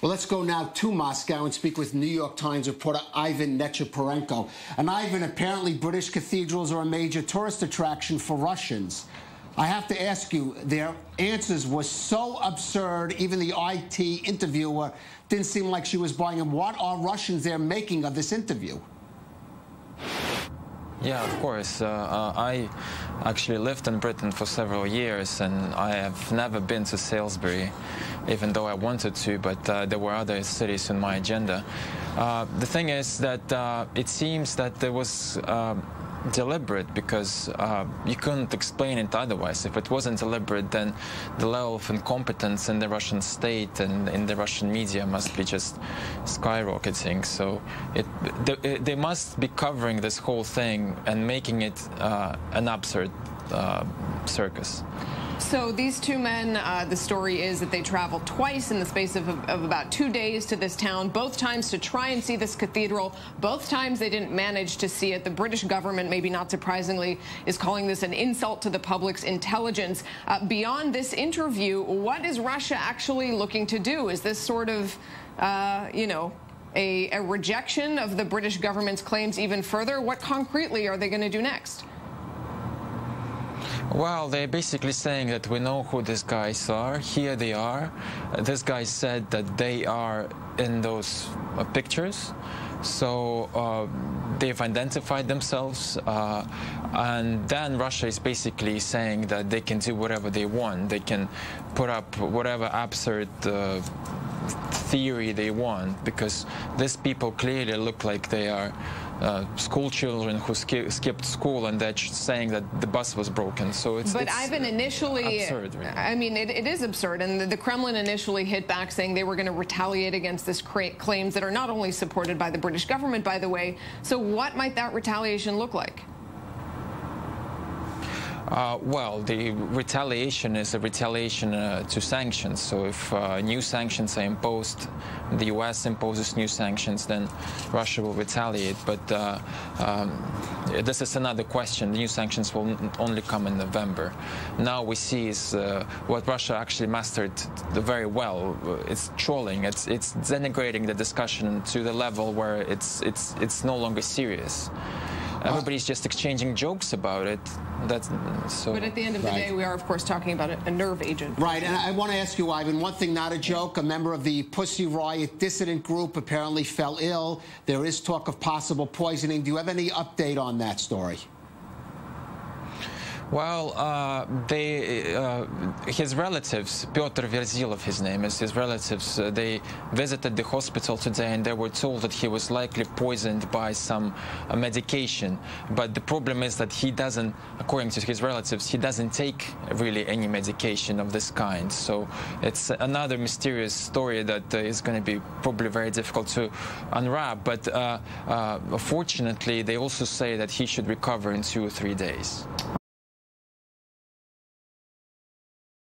Well, let's go now to Moscow and speak with New York Times reporter Ivan Nechepurenko. And Ivan, apparently British cathedrals are a major tourist attraction for Russians. I have to ask you, their answers were so absurd, even the IT interviewer didn't seem like she was buying them. What are Russians there making of this interview? Yeah, of course. I actually lived in Britain for several years, and I have never been to Salisbury, even though I wanted to, but there were other cities on my agenda. The thing is that it seems that there was deliberate, because you couldn't explain it otherwise. If it wasn't deliberate, then the level of incompetence in the Russian state and in the Russian media must be just skyrocketing. So they must be covering this whole thing and making it an absurd circus. So these two men, the story is that they traveled twice in the space of about 2 days to this town, both times to try and see this cathedral. Both times they didn't manage to see it. The British government, maybe not surprisingly, is calling this an insult to the public's intelligence. Beyond this interview, what is Russia actually looking to do? Is this sort of, you know, a rejection of the British government's claims even further? What concretely are they going to do next? Well, they're basically saying that we know who these guys are. Here they are. This guy said that they are in those pictures. So they've identified themselves. And then Russia is basically saying that they can do whatever they want. They can put up whatever absurd theory they want, because these people clearly look like they are school children who skipped school, and they're saying that the bus was broken. So it's Ivan, initially, absurd, really. I mean, it is absurd, and the Kremlin initially hit back, saying they were going to retaliate against this claims that are not only supported by the British government, by the way. So what might that retaliation look like? Well, the retaliation is a retaliation to sanctions. So if new sanctions are imposed, the U.S. imposes new sanctions, then Russia will retaliate. But this is another question. The new sanctions will only come in November. Now we see is what Russia actually mastered very well. It's trolling. It's denigrating the discussion to the level where it's no longer serious. Everybody's just exchanging jokes about it. But at the end of the day, we are, of course, talking about a nerve agent. Right, and I want to ask you, Ivan, one thing, not a joke. A member of the Pussy Riot dissident group apparently fell ill. There is talk of possible poisoning. Do you have any update on that story? Well, his relatives, Pyotr Verzilov, his name is, his relatives, they visited the hospital today, and they were told that he was likely poisoned by some medication. But the problem is that he doesn't, according to his relatives, he doesn't take really any medication of this kind. So it's another mysterious story that is going to be probably very difficult to unwrap. But fortunately, they also say that he should recover in 2 or 3 days.